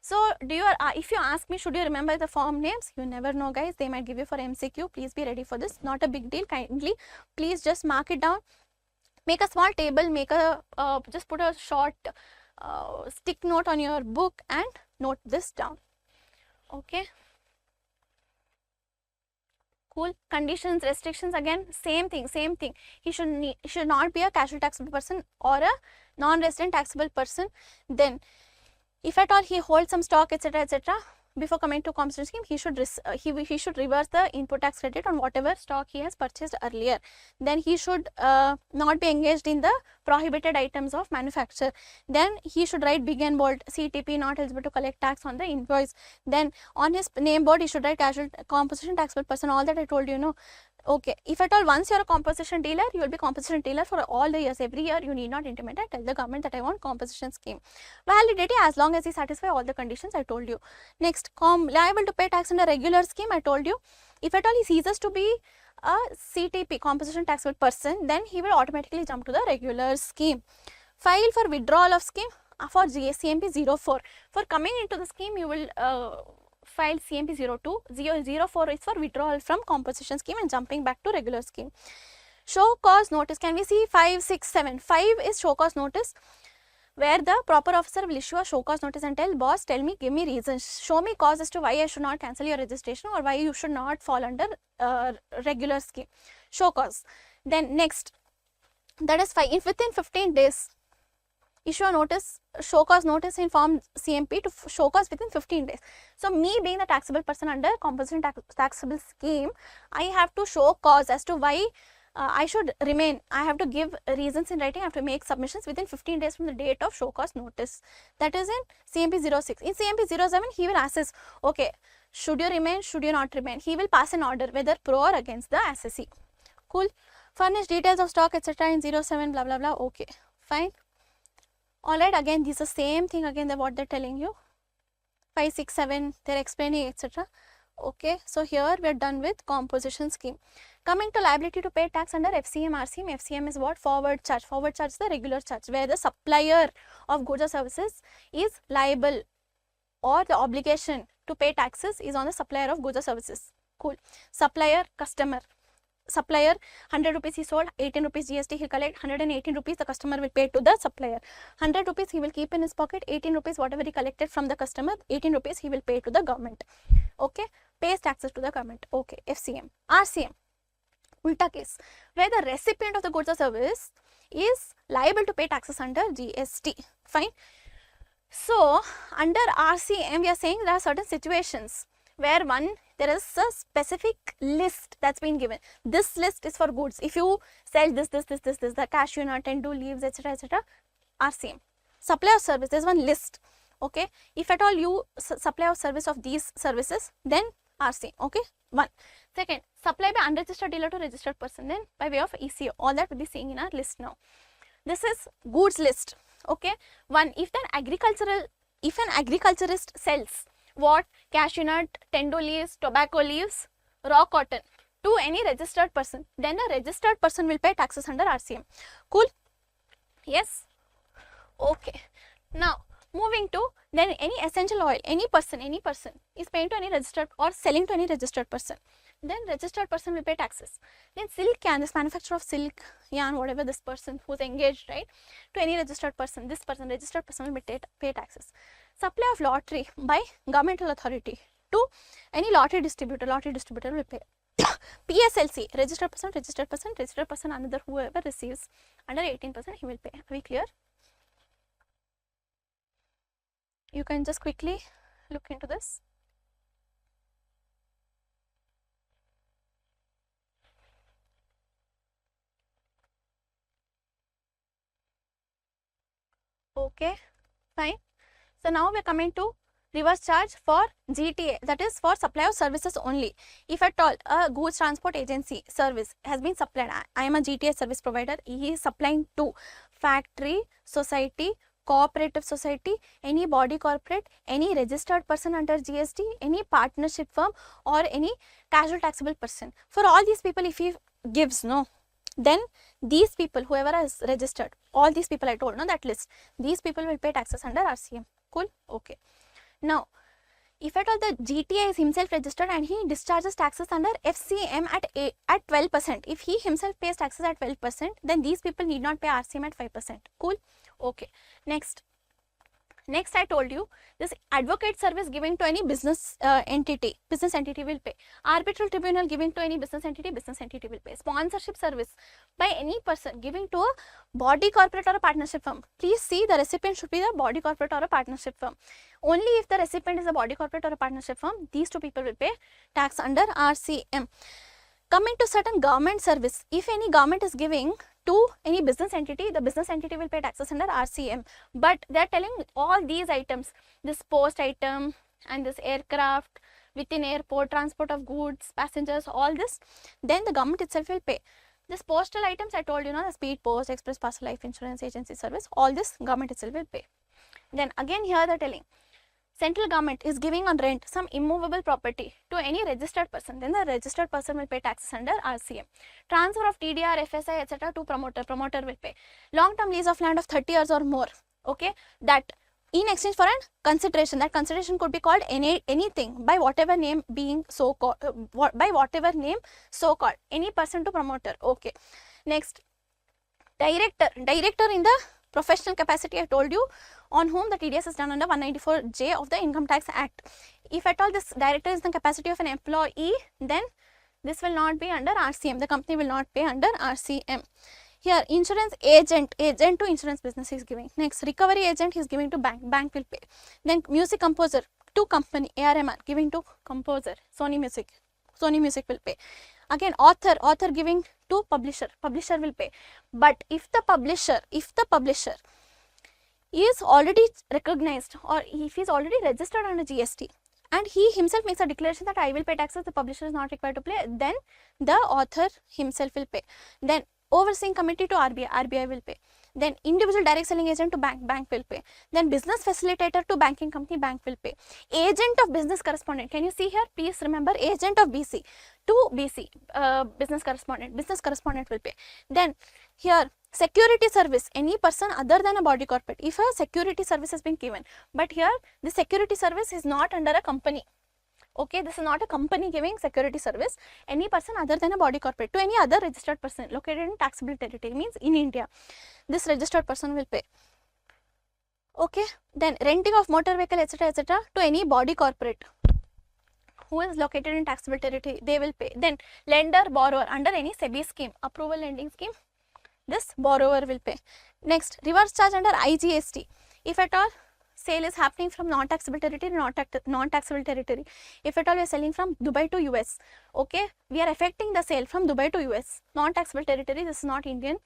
Speaker 1: So if you ask me, should you remember the form names? You never know, guys. They might give you for MCQ. Please be ready for this. Not a big deal. Kindly, please just mark it down. Make a small table. Make a just put a short stick note on your book and note this down. Okay. Cool. Conditions, restrictions, again same thing. He should not be a casual taxable person or a non-resident taxable person. Then if at all he holds some stock, etc., etc., before coming to composition scheme, he should reverse the input tax credit on whatever stock he has purchased earlier. Then he should not be engaged in the prohibited items of manufacture. Then he should write big and bold CTP not eligible to collect tax on the invoice. Then on his name board he should write casual composition taxable person. All that I told you, no. Okay, if at all once you are a composition dealer, you will be composition dealer for all the years. Every year you need not intimate and tell the government that I want composition scheme. Validity as long as you satisfy all the conditions I told you. Next, liable to pay tax under regular scheme, I told you. If at all he ceases to be a CTP, composition taxable person, then he will automatically jump to the regular scheme. File for withdrawal of scheme for GSCMP 04. For coming into the scheme, you will file CMP 02, 04 is for withdrawal from composition scheme and jumping back to regular scheme. Show cause notice, can we see 5, 6, 7? 5 is show cause notice, where the proper officer will issue a show cause notice and tell boss, tell me, give me reasons, show me cause as to why I should not cancel your registration or why you should not fall under regular scheme. Show cause. Then next, that is 5. If within 15 days, issue a notice, show cause notice in form CMP to show cause within 15 days. So me being the taxable person under composition taxable scheme, I have to show cause as to why I should remain. I have to give reasons in writing. I have to make submissions within 15 days from the date of show cause notice. That is in CMP 06. In CMP 07, he will assess, okay, should you remain, should you not remain? He will pass an order whether pro or against the assessee. Cool. Furnish details of stock, etc. in 07, blah, blah, blah. Okay, fine. Alright, again, this is the same thing again, what they're telling you. 5, 6, 7, they're explaining, etc. Okay, so here we are done with composition scheme. Coming to liability to pay tax under FCM, RCM. FCM is what? Forward charge. Forward charge is the regular charge, where the supplier of goods or services is liable, or the obligation to pay taxes is on the supplier of goods or services. Cool. Supplier, customer. Supplier, 100 rupees he sold, 18 rupees GST he collect, 118 rupees the customer will pay to the supplier. 100 rupees he will keep in his pocket, 18 rupees whatever he collected from the customer, 18 rupees he will pay to the government. Okay, pays taxes to the government. Okay, FCM. RCM, ulta case, where the recipient of the goods or service is liable to pay taxes under GST. Fine. So, under RCM we are saying there are certain situations where there is a specific list that's been given. This list is for goods. If you sell this, the cashew nut, tendo leaves, etc., RCM. Supply of service, there's one list. Okay, if at all you supply of service of these services, then RCM. Okay, one. Second, supply by unregistered dealer to registered person, then by way of ECO. All that will be seeing in our list now. This is goods list. Okay, one. If an agriculturist sells what? Cashew nut, tendo leaves, tobacco leaves, raw cotton to any registered person, then the registered person will pay taxes under RCM. Cool? Yes? Okay. Now, moving to then any essential oil, any person is paying to any registered or selling to any registered person, then registered person will pay taxes. Then silk yarn, this manufacturer of silk yarn, whatever this person who's engaged, right, to any registered person, this person, registered person will pay taxes. Supply of lottery by governmental authority to any lottery distributor will pay. PSLC, registered person, another whoever receives under 18%, he will pay. Are we clear? You can just quickly look into this. Okay, fine. So now we are coming to reverse charge for GTA, that is for supply of services only. If at all a goods transport agency service has been supplied, I am a GTA service provider, he is supplying to factory, society, cooperative society, any body corporate, any registered person under GST, any partnership firm or any casual taxable person. For all these people, if he gives, no, then these people, whoever is registered, all these people I told, no, that list, these people will pay taxes under RCM. Cool? Okay. Now, if at all the GTA is himself registered and he discharges taxes under FCM at 12%, if he himself pays taxes at 12%, then these people need not pay RCM at 5%. Cool? Okay. Next I told you, this advocate service giving to any business entity will pay. Arbitral tribunal giving to any business entity will pay. Sponsorship service by any person giving to a body corporate or a partnership firm. Please see, the recipient should be the body corporate or a partnership firm. Only if the recipient is a body corporate or a partnership firm, these two people will pay tax under RCM. Coming to certain government service, if any government is giving to any business entity, the business entity will pay taxes under RCM. But they are telling all these items, this post item and this aircraft, within airport, transport of goods, passengers, all this, then the government itself will pay. This postal items I told you, the speed post, express parcel, life insurance, agency service, all this government itself will pay. Then again here they are telling, central government is giving on rent some immovable property to any registered person, then the registered person will pay taxes under RCM. Transfer of TDR, FSI, etc. to promoter will pay. Long-term lease of land of 30 years or more, okay, that in exchange for a consideration, that consideration could be called anything by whatever name being so called, any person to promoter. Okay. Next, director in the professional capacity, I told you, on whom the TDS is done under 194J of the Income Tax Act. If at all this director is the capacity of an employee, then this will not be under RCM. The company will not pay under RCM. Here, insurance agent to insurance business is giving. Next, recovery agent he is giving to bank will pay. Then music composer to company, ARMR giving to composer, Sony Music will pay. Again, author giving to publisher will pay. But if the publisher is already recognized or if he is already registered under GST and he himself makes a declaration that I will pay taxes, the publisher is not required to pay, then the author himself will pay. Then overseeing committee to RBI will pay. Then individual direct selling agent to bank will pay. Then business facilitator to banking company, bank will pay. Agent of business correspondent, can you see here? Please remember, agent of BC to BC, business correspondent will pay. Then here, security service, any person other than a body corporate, if a security service has been given, but here the security service is not under a company. Okay, this is not a company giving security service. Any person other than a body corporate to any other registered person located in taxable territory, means in India, this registered person will pay. Okay, then renting of motor vehicle, etc., to any body corporate who is located in taxable territory, they will pay. Then lender, borrower under any SEBI scheme, approval lending scheme, this borrower will pay. Next, reverse charge under IGST. If at all sale is happening from non-taxable territory, non-taxable territory. If at all we are selling from Dubai to US, okay, we are affecting the sale from Dubai to US, non-taxable territory, this is not Indian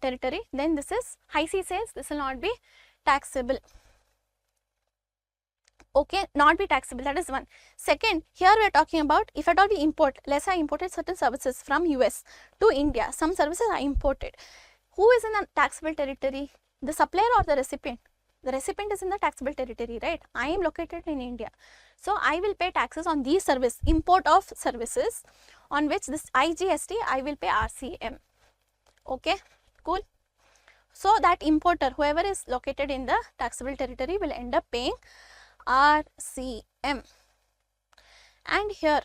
Speaker 1: territory, then this is high sea sales, this will not be taxable. Okay, not be taxable, that is one. Second, here we are talking about if at all we import, let's say I imported certain services from US to India, some services are imported. Who is in the taxable territory? The supplier or the recipient? The recipient is in the taxable territory, right? I am located in India. So I will pay taxes on these service, import of services, on which this GST I will pay RCM. Okay, cool. So that importer, whoever is located in the taxable territory, will end up paying RCM. And here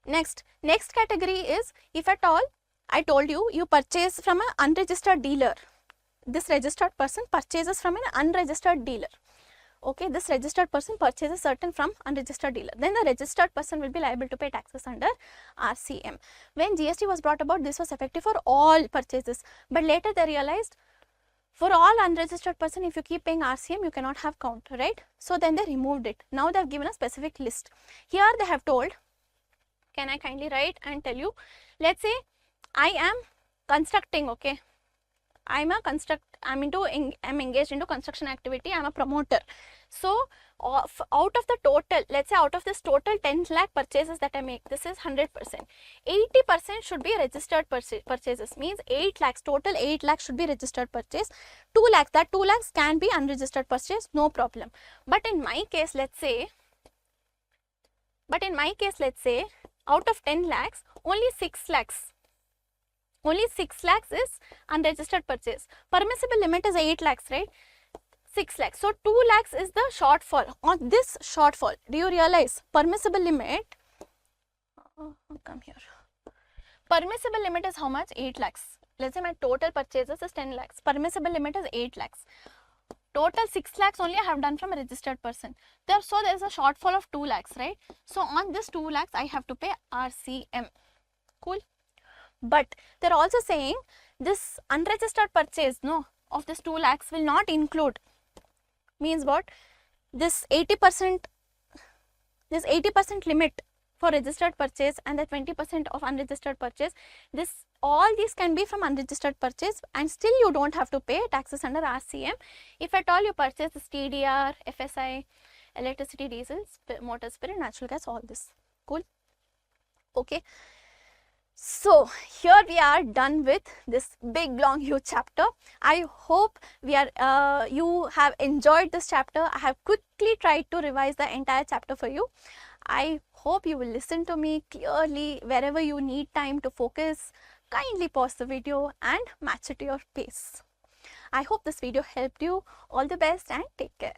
Speaker 1: next category is if at all I told you, you purchase from an unregistered dealer. This registered person purchases from an unregistered dealer. Okay, this registered person purchases certain from unregistered dealer. Then the registered person will be liable to pay taxes under RCM. When GST was brought about, this was effective for all purchases. But later they realized for all unregistered person, if you keep paying RCM, you cannot have count, right? So then they removed it. Now they have given a specific list. Here they have told, can I kindly write and tell you, let's say I am constructing, okay, I'm engaged into construction activity, I'm a promoter. So out of the total, let's say out of this total 10 lakh purchases that I make, this is 100%. 80% should be registered purchases, means 8 lakhs, total 8 lakhs should be registered purchase. 2 lakhs, that 2 lakhs can be unregistered purchase, no problem. But in my case, let's say, out of 10 lakhs, only 6 lakhs is unregistered purchase. Permissible limit is 8 lakhs, right? 6 lakhs. So 2 lakhs is the shortfall. On this shortfall, do you realize permissible limit? Come here. Permissible limit is how much? 8 lakhs. Let's say my total purchases is 10 lakhs. Permissible limit is 8 lakhs. Total 6 lakhs only I have done from a registered person. So there is a shortfall of 2 lakhs, right? So on this 2 lakhs, I have to pay RCM. Cool. But they're also saying this unregistered purchase, no, of this 2 lakhs will not include, means what? This 80% limit for registered purchase and the 20% of unregistered purchase, all these can be from unregistered purchase and still you don't have to pay taxes under RCM. If at all you purchase this TDR, FSI, electricity, diesel, motor spirit, natural gas, all this. Cool. Okay. So here we are done with this big long huge chapter. I hope you have enjoyed this chapter. I have quickly tried to revise the entire chapter for you. I hope you will listen to me clearly. Wherever you need time to focus, kindly pause the video and match it to your pace. I hope this video helped you. All the best and take care.